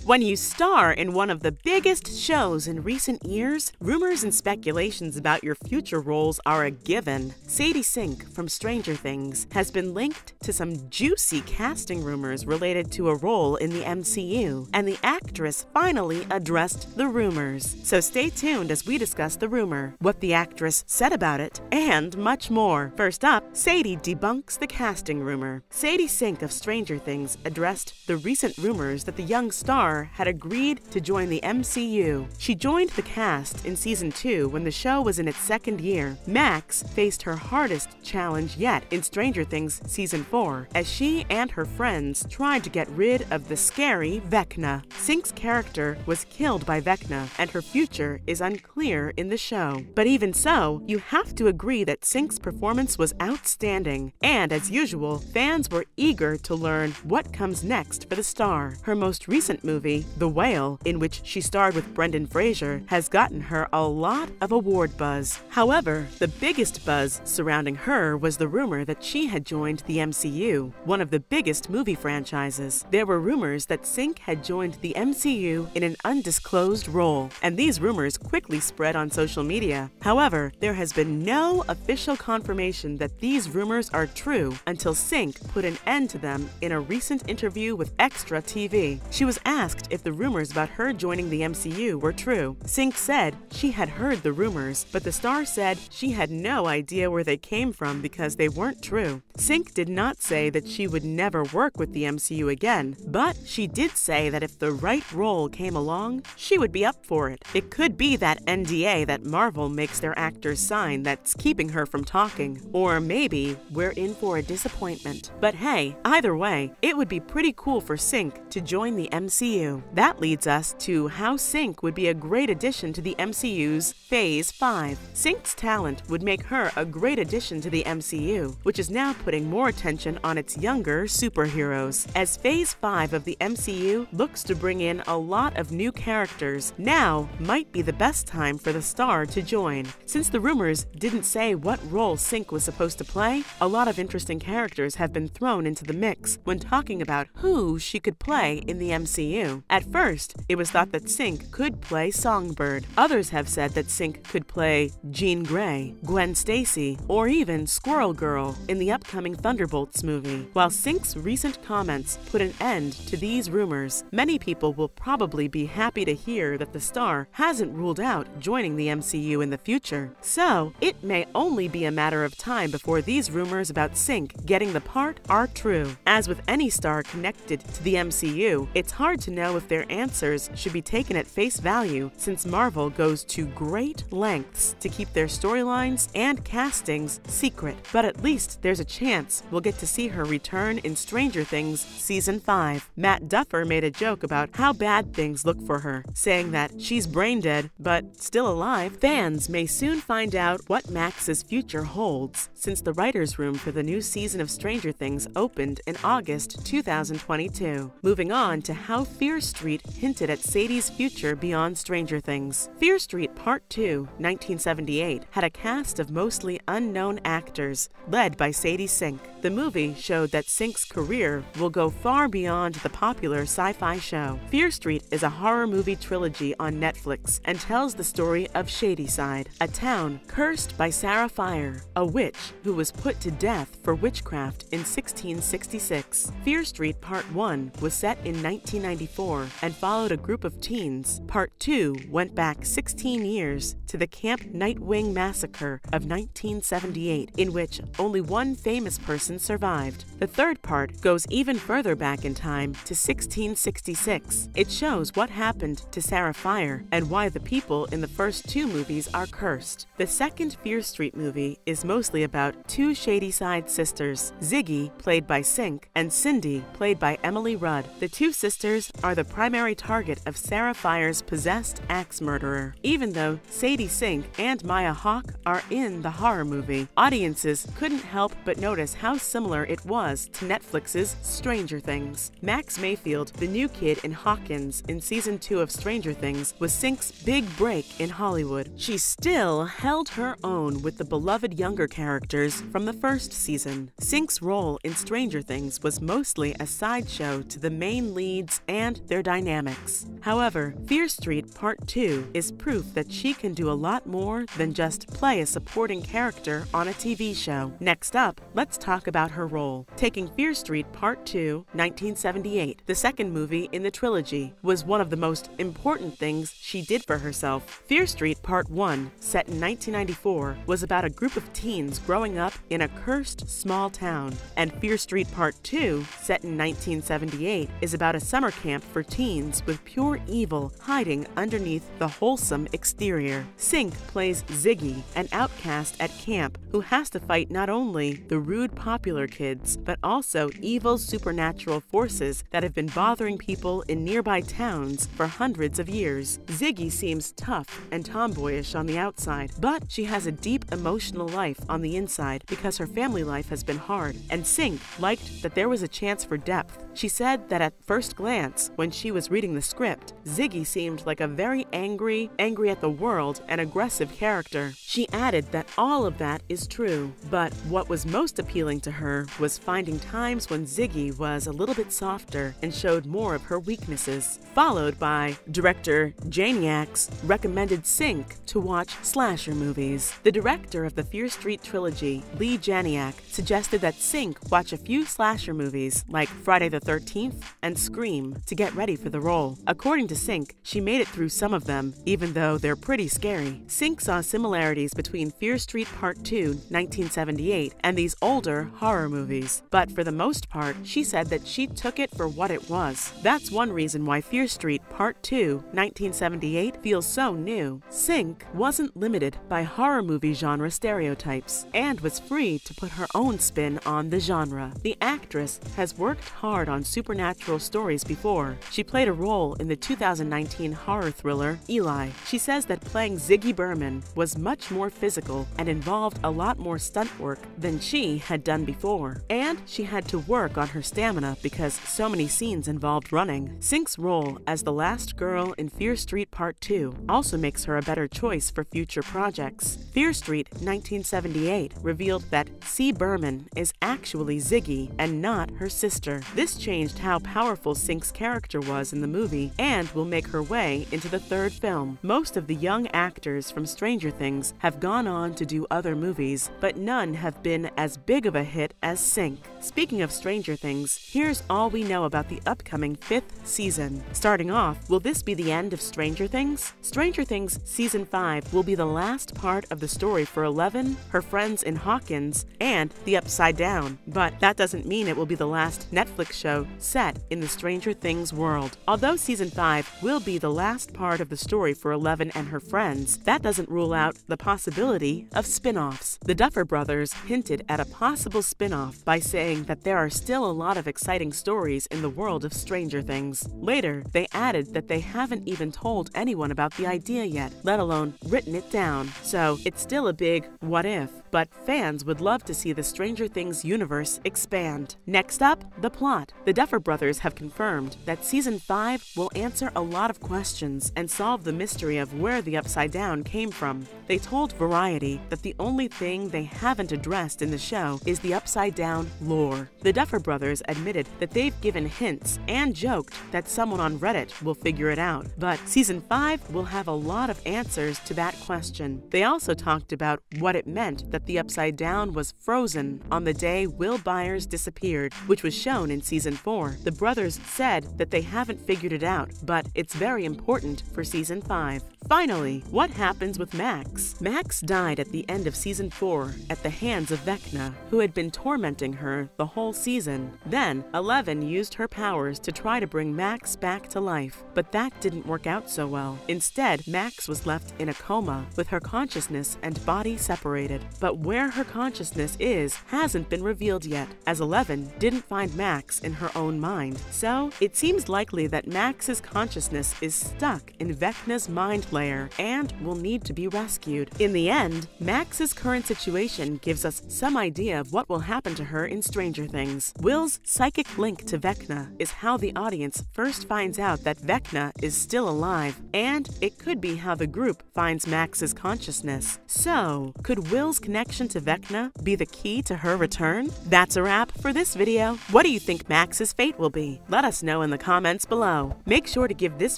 When you star in one of the biggest shows in recent years, rumors and speculations about your future roles are a given. Sadie Sink from Stranger Things has been linked to some juicy casting rumors related to a role in the MCU, and the actress finally addressed the rumors. So stay tuned as we discuss the rumor, what the actress said about it, and much more. First up, Sadie debunks the casting rumor. Sadie Sink of Stranger Things addressed the recent rumors that the young star had agreed to join the MCU. She joined the cast in Season 2 when the show was in its second year. Max faced her hardest challenge yet in Stranger Things Season 4, as she and her friends tried to get rid of the scary Vecna. Sink's character was killed by Vecna, and her future is unclear in the show. But even so, you have to agree that Sink's performance was outstanding, and as usual, fans were eager to learn what comes next for the star. Her most recent movie, The Whale, in which she starred with Brendan Fraser, has gotten her a lot of award buzz. However, the biggest buzz surrounding her was the rumor that she had joined the MCU, one of the biggest movie franchises. There were rumors that Sink had joined the MCU in an undisclosed role, and these rumors quickly spread on social media. However, there has been no official confirmation that these rumors are true until Sink put an end to them in a recent interview with Extra TV. She was asked if the rumors about her joining the MCU were true. Sink said she had heard the rumors, but the star said she had no idea where they came from because they weren't true. Sink did not say that she would never work with the MCU again, but she did say that if the right role came along, she would be up for it. It could be that NDA that Marvel makes their actors sign that's keeping her from talking, or maybe we're in for a disappointment. But hey, either way, it would be pretty cool for Sink to join the MCU. That leads us to how Sink would be a great addition to the MCU's Phase 5. Sink's talent would make her a great addition to the MCU, which is now putting more attention on its younger superheroes. As Phase 5 of the MCU looks to bring in a lot of new characters, now might be the best time for the star to join. Since the rumors didn't say what role Sink was supposed to play, a lot of interesting characters have been thrown into the mix when talking about who she could play in the MCU. At first, it was thought that Sink could play Songbird. Others have said that Sink could play Jean Grey, Gwen Stacy, or even Squirrel Girl in the upcoming Thunderbolts movie. While Sink's recent comments put an end to these rumors, many people will probably be happy to hear that the star hasn't ruled out joining the MCU in the future. So, it may only be a matter of time before these rumors about Sink getting the part are true. As with any star connected to the MCU, it's hard to know if their answers should be taken at face value, since Marvel goes to great lengths to keep their storylines and castings secret. But at least there's a chance we'll get to see her return in Stranger Things Season 5. Matt Duffer made a joke about how bad things look for her, saying that she's brain dead but still alive. Fans may soon find out what Max's future holds, since the writer's room for the new season of Stranger Things opened in August 2022. Moving on to how Fear Street hinted at Sadie's future beyond Stranger Things. Fear Street Part 2, 1978, had a cast of mostly unknown actors, led by Sadie Sink. The movie showed that Sink's career will go far beyond the popular sci-fi show. Fear Street is a horror movie trilogy on Netflix and tells the story of Shadyside, a town cursed by Sarah Fier, a witch who was put to death for witchcraft in 1666. Fear Street Part 1 was set in 1994 and followed a group of teens. Part 2 went back 16 years to the Camp Nightwing Massacre of 1978, in which only one famous person survived. The third part goes even further back in time to 1666. It shows what happened to Sarah Fier and why the people in the first two movies are cursed. The second Fear Street movie is mostly about two Shadyside sisters, Ziggy, played by Sink, and Cindy, played by Emily Rudd. The two sisters are the primary target of Sarah Fier's possessed axe murderer. Even though Sadie Sink and Maya Hawke are in the horror movie, audiences couldn't help but notice how similar it was to Netflix's Stranger Things. Max Mayfield, the new kid in Hawkins in Season 2 of Stranger Things, was Sink's big break in Hollywood. She still held her own with the beloved younger characters from the first season. Sink's role in Stranger Things was mostly a sideshow to the main leads and their dynamics. However, Fear Street Part 2 is proof that she can do a lot more than just play a supporting character on a TV show. Next up, let's talk about her role. Taking Fear Street Part 2, 1978, the second movie in the trilogy, was one of the most important things she did for herself. Fear Street Part 1, set in 1994, was about a group of teens growing up in a cursed small town. And Fear Street Part 2, set in 1978, is about a summer camp for teens with pure evil hiding underneath the wholesome exterior. Sink plays Ziggy, an outcast at camp who has to fight not only the rude popular kids, but also evil supernatural forces that have been bothering people in nearby towns for hundreds of years. Ziggy seems tough and tomboyish on the outside, but she has a deep emotional life on the inside because her family life has been hard, and Sink liked that there was a chance for depth. She said that at first glance, when she was reading the script, Ziggy seemed like a very angry at the world, and aggressive character. She added that all of that is true, but what was most appealing to her was finding times when Ziggy was a little bit softer and showed more of her weaknesses. Followed by director Janiak's recommended Sink to watch slasher movies. The director of the Fear Street trilogy, Lee Janiak, suggested that Sink watch a few slasher movies like Friday the 13th and Scream to get ready for the role. According to Sink, she made it through some of them, even though they're pretty scary. Sink saw similarities between Fear Street Part 2, 1978, and these older horror movies, but for the most part, she said that she took it for what it was. That's one reason why Fear Street Part 2, 1978 feels so new. Sink wasn't limited by horror movie genre stereotypes and was free to put her own spin on the genre. The actress has worked hard on supernatural stories before. She played a role in the 2019 horror thriller Eli. She says that playing Ziggy Berman was much more physical and involved a lot more stunt work than she had done before. And she had to work on her stamina because so many scenes involved running. Sink's role as the last girl in Fear Street Part 2 also makes her a better choice for future projects. Fear Street 1978 revealed that C. Berman is actually Ziggy and not her sister. This changed how powerful Sink's character was in the movie and will make her way into the third film. Most of the young actors from Stranger Things have gone on to do other movies, but none have been as big of a hit as Sink. Speaking of Stranger Things, here's all we know about the upcoming 5th season. Starting off, will this be the end of Stranger Things? Stranger Things Season 5 will be the last part of the story for Eleven, her friends in Hawkins, and the Upside Down. But that doesn't mean it will be the last Netflix show set in the Stranger Things world. Although Season 5 will be the last part of the story for Eleven and her friends, that doesn't rule out the possibility of spin-offs. The Duffer Brothers hinted at a possible spin-off by saying that there are still a lot of exciting stories in the world of Stranger Things. Later, they added that they haven't even told anyone about the idea yet, let alone written it down. So it's still a big what if, but fans would love to see the Stranger Things universe expand. Next up, the plot. The Duffer Brothers have confirmed that Season 5 will answer a lot of questions and solve the mystery of where the Upside Down came from. They told Variety that the only thing they haven't addressed in the show is the Upside Down lore. The Duffer Brothers admitted that they've given hints and joked that someone on Reddit will figure it out, but Season 5 will have a lot of answers to that question. They also talked about what it meant that the Upside Down was frozen on the day Will Byers disappeared, which was shown in Season 4. The brothers said that they haven't figured it out, but it's very important for Season 5. Finally, what happens with Max? Max died at the end of Season 4 at the hands of Vecna, who had been tormenting her the whole season. Then, Eleven used her powers to try to bring Max back to life, but that didn't work out so well. Instead, Max was left in a coma with her consciousness and body separated. But where her consciousness is hasn't been revealed yet, as Eleven didn't find Max in her own mind. So, it seems likely that Max's consciousness is stuck in Vecna's mind layer and will need to be rescued. In the end, Max's current current situation gives us some idea of what will happen to her in Stranger Things. Will's psychic link to Vecna is how the audience first finds out that Vecna is still alive, and it could be how the group finds Max's consciousness. So, could Will's connection to Vecna be the key to her return? That's a wrap for this video. What do you think Max's fate will be? Let us know in the comments below. Make sure to give this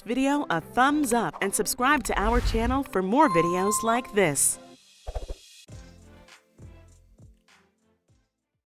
video a thumbs up and subscribe to our channel for more videos like this.